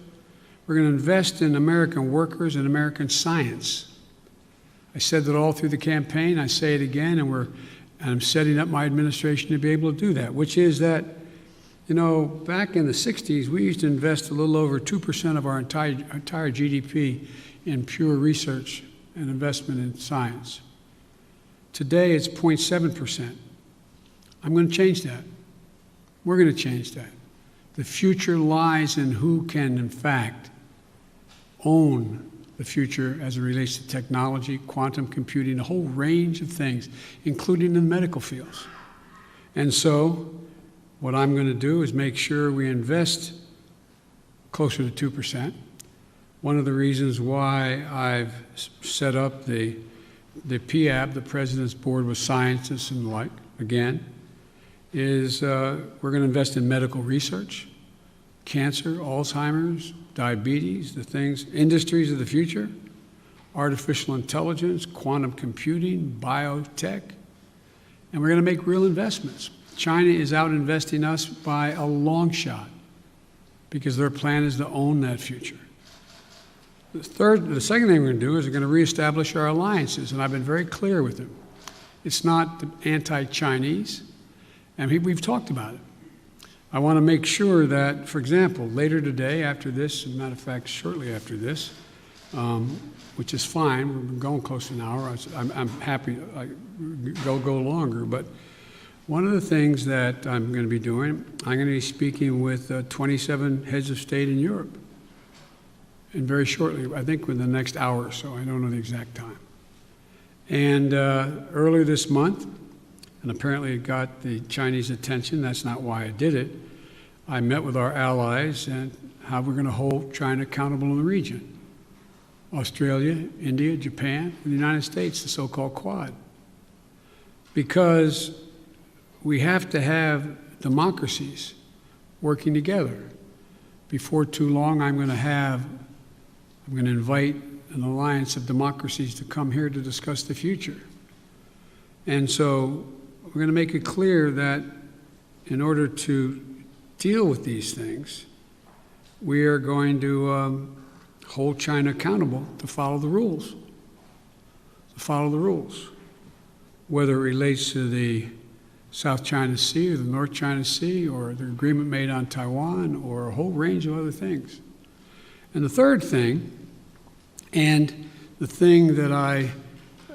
we're going to invest in American workers and American science. I said that all through the campaign. I say it again, and I'm setting up my administration to be able to do that, which is that, you know, back in the 60s, we used to invest a little over 2% of our entire GDP in pure research and investment in science. Today, it's 0.7%. I'm going to change that. We're going to change that. The future lies in who can, in fact, own the future as it relates to technology, quantum computing, a whole range of things, including in the medical fields. And so, what I'm going to do is make sure we invest closer to 2%. One of the reasons why I've set up the PAB, the President's Board with Scientists and the like, again, is we're going to invest in medical research, cancer, Alzheimer's, diabetes, the things, industries of the future, artificial intelligence, quantum computing, biotech, and we're going to make real investments. China is out investing us by a long shot because their plan is to own that future. The second thing we're going to do is we're going to reestablish our alliances, and I've been very clear with them. It's not anti-Chinese, and we've talked about it. I want to make sure that, for example, later today, after this, as a matter of fact, shortly after this, which is fine, we're going close to an hour. I'm happy go longer, but one of the things that I'm going to be doing, I'm going to be speaking with 27 heads of state in Europe. And very shortly, I think within the next hour or so, I don't know the exact time. And earlier this month, and apparently it got the Chinese attention, that's not why I did it, I met with our allies and how we're going to hold China accountable in the region. Australia, India, Japan, and the United States, the so-called Quad. Because we have to have democracies working together. Before too long, I'm going to invite an alliance of democracies to come here to discuss the future. And so we're going to make it clear that in order to deal with these things, we are going to hold China accountable to follow the rules. To follow the rules. Whether it relates to the South China Sea or the North China Sea or the agreement made on Taiwan or a whole range of other things. And the third thing, and the thing that I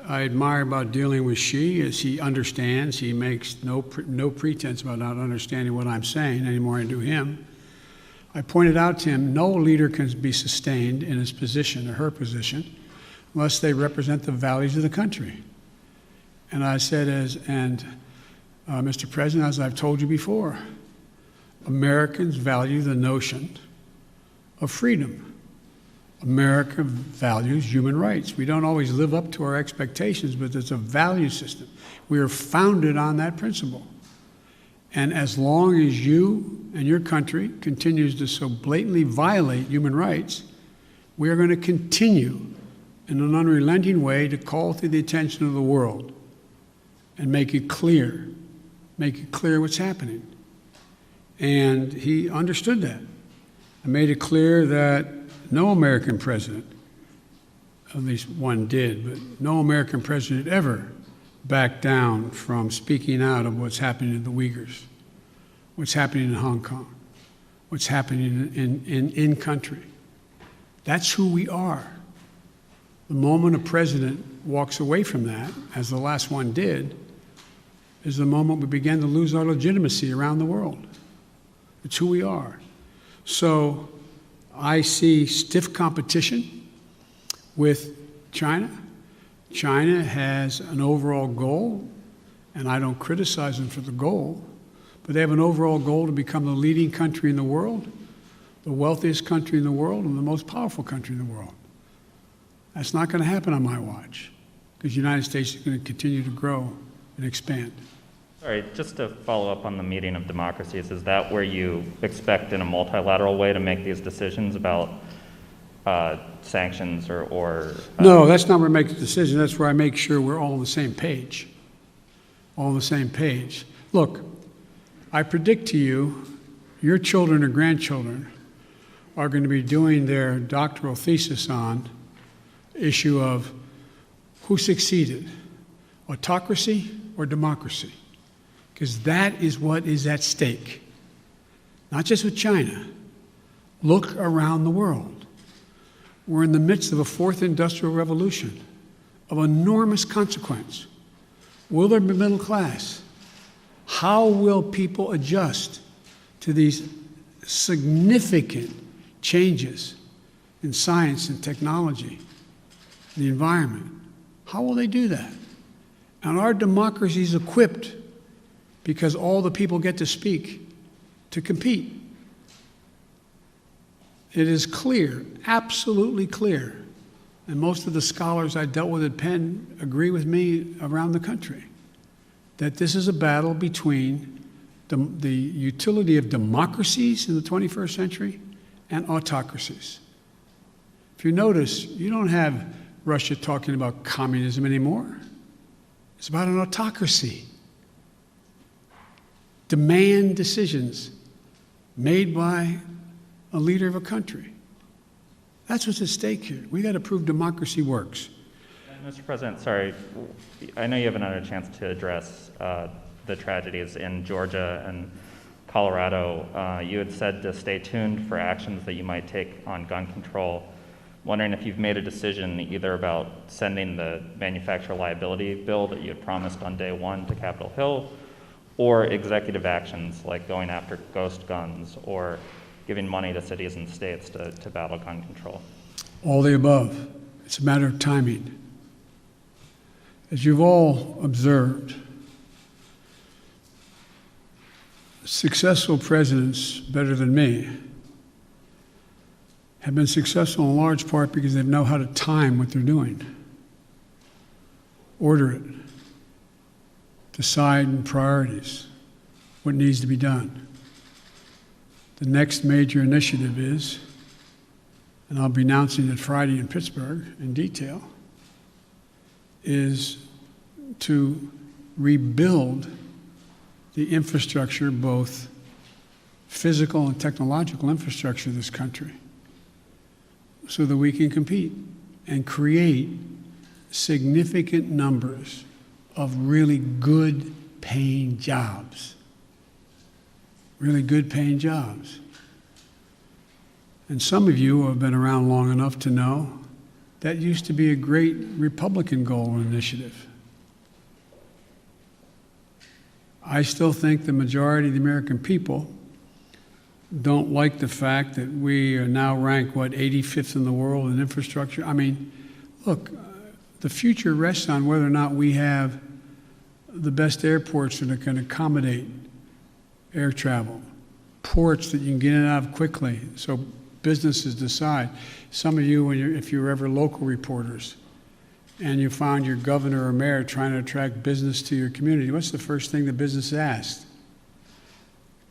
admire about dealing with Xi is he understands, he makes no pretense about not understanding what I'm saying any more than I do him. I pointed out to him, no leader can be sustained in his position or her position unless they represent the values of the country. And I said, Mr. President, as I've told you before, Americans value the notion of freedom. America values human rights. We don't always live up to our expectations, but it's a value system. We are founded on that principle. And as long as you and your country continues to so blatantly violate human rights, we are going to continue in an unrelenting way to call to the attention of the world and make it clear what's happening. And he understood that. I made it clear that no American president, at least one did, but no American president ever backed down from speaking out of what's happening to the Uyghurs, what's happening in Hong Kong, what's happening in country. That's who we are. The moment a president walks away from that, as the last one did, is the moment we begin to lose our legitimacy around the world. It's who we are. So I see stiff competition with China. China has an overall goal, and I don't criticize them for the goal, but they have an overall goal to become the leading country in the world, the wealthiest country in the world, and the most powerful country in the world. That's not going to happen on my watch, because the United States is going to continue to grow and expand. All right, just to follow up on the meeting of democracies, is that where you expect in a multilateral way to make these decisions about sanctions or No, that's not where I make the decision. That's where I make sure we're all on the same page. All on the same page. Look, I predict to you, your children or grandchildren are going to be doing their doctoral thesis on the issue of who succeeded, autocracy or democracy. Because that is what is at stake. Not just with China. Look around the world. We're in the midst of a fourth industrial revolution of enormous consequence. Will there be middle class? How will people adjust to these significant changes in science and technology, the environment? How will they do that? And our democracy is equipped, because all the people get to speak, to compete. It is clear, absolutely clear, and most of the scholars I dealt with at Penn agree with me around the country, that this is a battle between the utility of democracies in the 21st century and autocracies. If you notice, you don't have Russia talking about communism anymore. It's about an autocracy. Demand decisions made by a leader of a country. That's what's at stake here. We got to prove democracy works. Mr. President, sorry, I know you haven't had a chance to address the tragedies in Georgia and Colorado. You had said to stay tuned for actions that you might take on gun control. Wondering if you've made a decision either about sending the manufacturer liability bill that you had promised on day one to Capitol Hill, or executive actions like going after ghost guns or giving money to cities and states to battle gun control. All the above. It's a matter of timing. As you've all observed, successful presidents, better than me, have been successful in large part because they know how to time what they're doing, order it, decide in priorities what needs to be done. The next major initiative is, and I'll be announcing it Friday in Pittsburgh in detail, is to rebuild the infrastructure, both physical and technological infrastructure of this country, so that we can compete and create significant numbers of really good paying jobs. Really good paying jobs. And some of you who have been around long enough to know that used to be a great Republican goal and initiative. I still think the majority of the American people don't like the fact that we are now ranked, 85th in the world in infrastructure. I mean, look, the future rests on whether or not we have the best airports that can accommodate air travel, ports that you can get in and out of quickly so businesses decide. Some of you, if you're ever local reporters and you found your governor or mayor trying to attract business to your community, what's the first thing the business asked?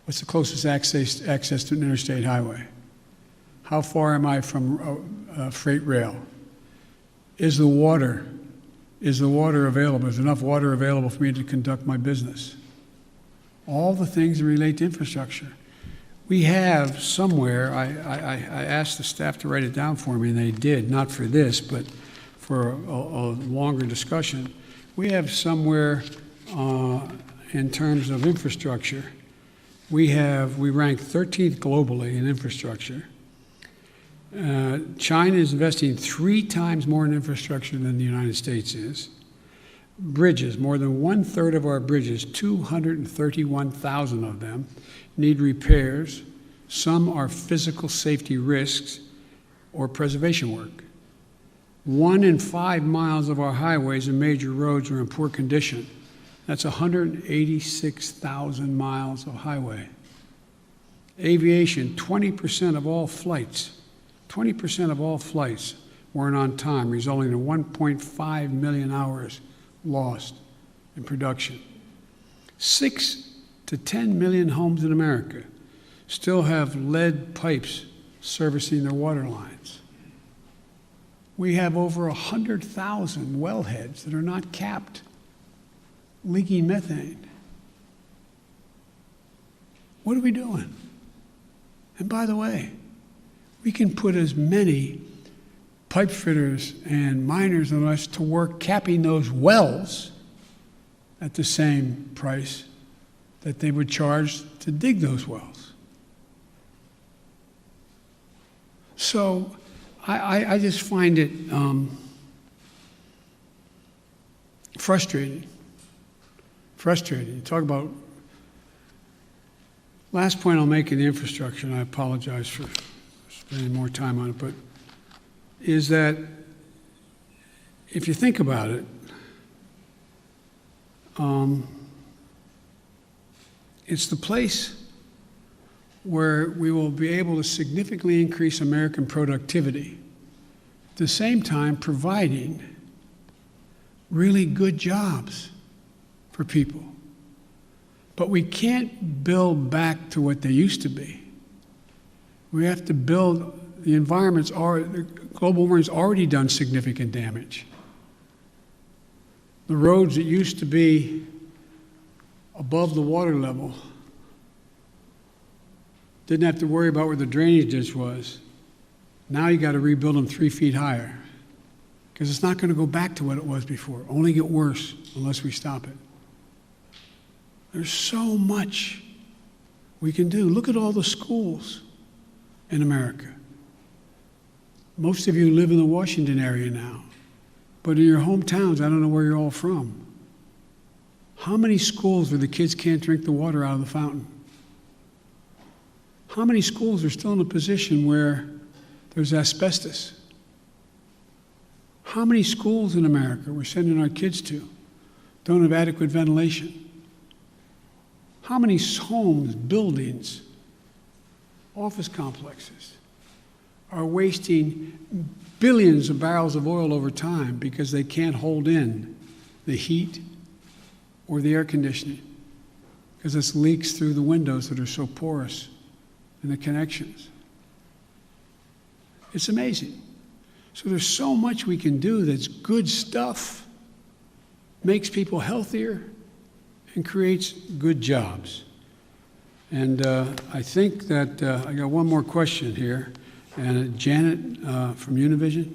What's the closest access to an interstate highway? How far am I from freight rail? Is the water available? Is enough water available for me to conduct my business? All the things that relate to infrastructure. We have somewhere, I asked the staff to write it down for me, and they did, not for this, but for a longer discussion. We have somewhere in terms of infrastructure, we rank 13th globally in infrastructure. China is investing 3 times more in infrastructure than the United States is. Bridges, more than 1/3 of our bridges, 231,000 of them, need repairs. Some are physical safety risks or preservation work. 1 in 5 miles of our highways and major roads are in poor condition. That's 186,000 miles of highway. Aviation, 20% of all flights weren't on time, resulting in 1.5 million hours lost in production. 6 to 10 million homes in America still have lead pipes servicing their water lines. We have over 100,000 wellheads that are not capped, leaking methane. What are we doing? And by the way, we can put as many pipe fitters and miners on us to work capping those wells at the same price that they would charge to dig those wells. So I just find it frustrating frustrating. You talk about, last point I'll make in the infrastructure, and I apologize for spending more time on it, but is that if you think about it, it's the place where we will be able to significantly increase American productivity, at the same time providing really good jobs for people. But we can't build back to what they used to be. We have to build, the global warming's already done significant damage. The roads that used to be above the water level didn't have to worry about where the drainage ditch was. Now you got to rebuild them 3 feet higher because it's not going to go back to what it was before. Only get worse unless we stop it. There's so much we can do. Look at all the schools in America. Most of you live in the Washington area now, but in your hometowns, I don't know where you're all from. How many schools where the kids can't drink the water out of the fountain? How many schools are still in a position where there's asbestos? How many schools in America we're sending our kids to don't have adequate ventilation? How many homes, buildings, office complexes are wasting billions of barrels of oil over time because they can't hold in the heat or the air conditioning because it leaks through the windows that are so porous in the connections? It's amazing. So there's so much we can do that's good stuff, makes people healthier, and creates good jobs. And I think that I got one more question here. And Janet from Univision.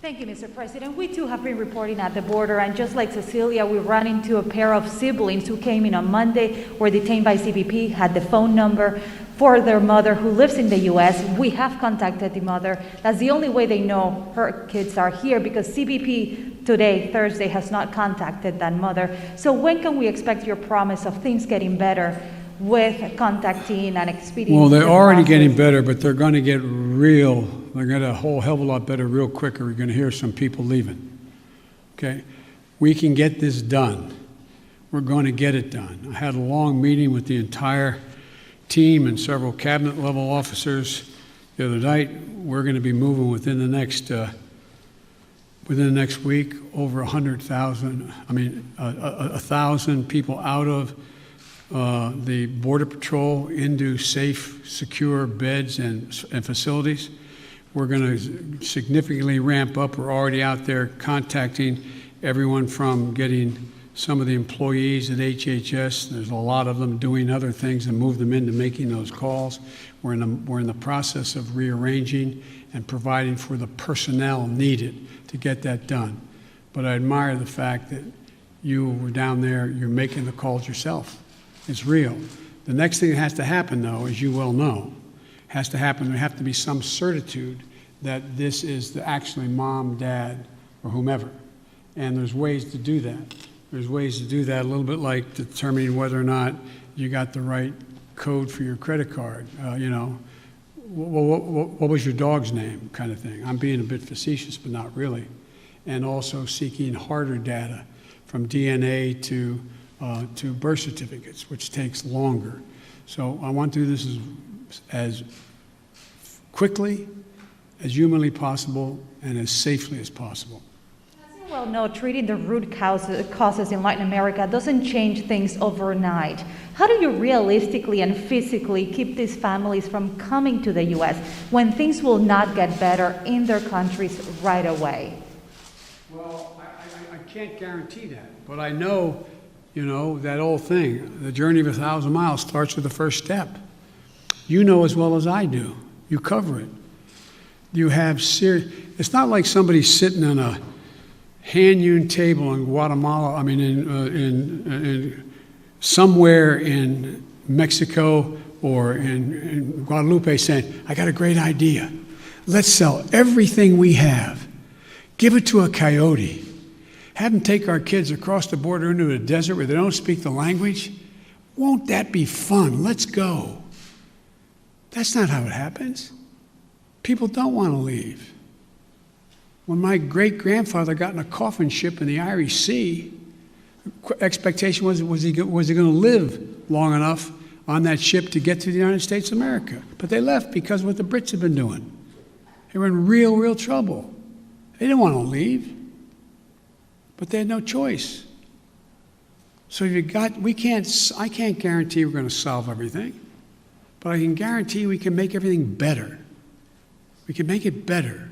Thank you, Mr. President. We too have been reporting at the border, and just like Cecilia, we ran into a pair of siblings who came in on Monday, were detained by CBP, had the phone number for their mother who lives in the U.S. We have contacted the mother. That's the only way they know her kids are here, because CBP today, Thursday, has not contacted that mother. So when can we expect your promise of things getting better with contacting and expediting? Well, they're already getting better, but they're going to get they're going to a whole hell of a lot better real quicker. We're going to hear some people leaving. Okay? We can get this done. We're going to get it done. I had a long meeting with the entire team and several cabinet level officers the other night. We're going to be moving within the next week over 100,000, 1,000 people out of the Border Patrol into safe, secure beds and facilities. We're going to significantly ramp up. We're already out there contacting everyone from getting some of the employees at HHS. There's a lot of them doing other things and move them into making those calls. We're in the process of rearranging and providing for the personnel needed to get that done. But I admire the fact that you were down there, you're making the calls yourself. It's real. The next thing that has to happen, though, as you well know, has to happen. There have to be some certitude that this is actually mom, dad, or whomever. And there's ways to do that. There's ways to do that, a little bit like determining whether or not you got the right code for your credit card. What was your dog's name, kind of thing. I'm being a bit facetious, but not really. And also seeking harder data from DNA to birth certificates, which takes longer. So I want to do this as quickly, as humanly possible, and as safely as possible. As you well know, treating the root causes in Latin America doesn't change things overnight. How do you realistically and physically keep these families from coming to the U.S. when things will not get better in their countries right away? Well, I can't guarantee that, but I know, that old thing, the journey of 1,000 miles starts with the first step. You know as well as I do. You cover it. You have it's not like somebody sitting on a hand-hewn table in Guatemala, in somewhere in Mexico or in Guadalupe saying, I got a great idea. Let's sell everything we have. Give it to a coyote. have them take our kids across the border into a desert where they don't speak the language. Won't that be fun? Let's go. That's not how it happens. People don't want to leave. When my great-grandfather got in a coffin ship in the Irish Sea, the expectation was he going to live long enough on that ship to get to the United States of America. But they left because of what the Brits had been doing. They were in real, real trouble. They didn't want to leave, but they had no choice. So I can't guarantee we're going to solve everything, but I can guarantee we can make everything better. We can make it better.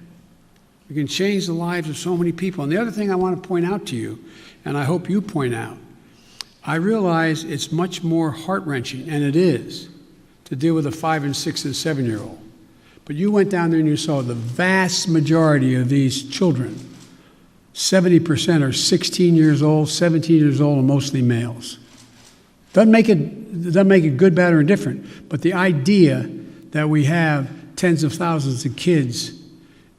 We can change the lives of so many people. And the other thing I want to point out to you, and I hope you point out, I realize it's much more heart-wrenching, and it is, to deal with a 5 and 6 and 7-year-old. But you went down there and you saw the vast majority of these children, 70% are 16 years old, 17 years old, and mostly males. Doesn't make it good, bad, or indifferent, but the idea that we have tens of thousands of kids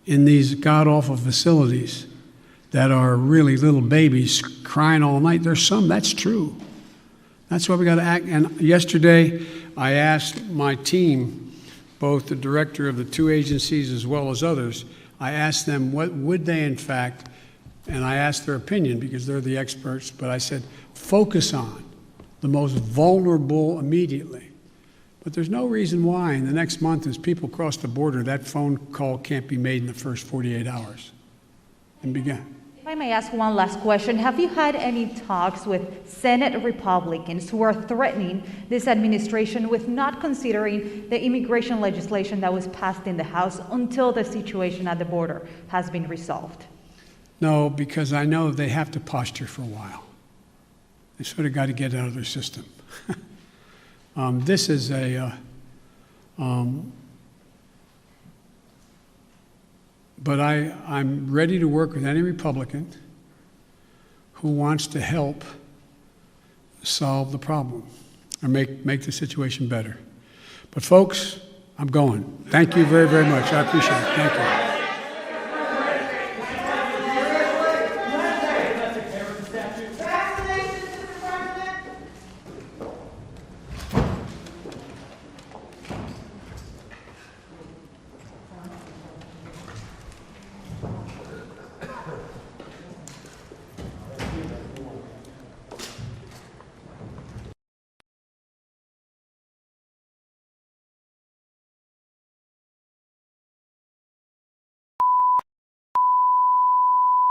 in these god-awful facilities that are really little babies crying all night, there's some, that's true. That's why we got to act. And yesterday, I asked my team, both the director of the two agencies as well as others, I asked them what would they in fact, and I asked their opinion because they're the experts, but I said, focus on the most vulnerable immediately. But there's no reason why in the next month as people cross the border, that phone call can't be made in the first 48 hours and begin. If I may ask one last question, have you had any talks with Senate Republicans who are threatening this administration with not considering the immigration legislation that was passed in the House until the situation at the border has been resolved? No, because I know they have to posture for a while. They sort of got to get out of their system. This is but I'm ready to work with any Republican who wants to help solve the problem or make the situation better. But folks, I'm going. Thank you very, very much. I appreciate it. Thank you.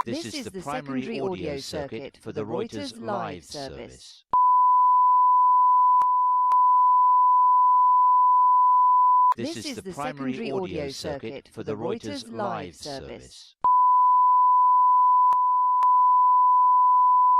This is the primary audio circuit for the Reuters live service. This is the primary audio circuit for the Reuters live service.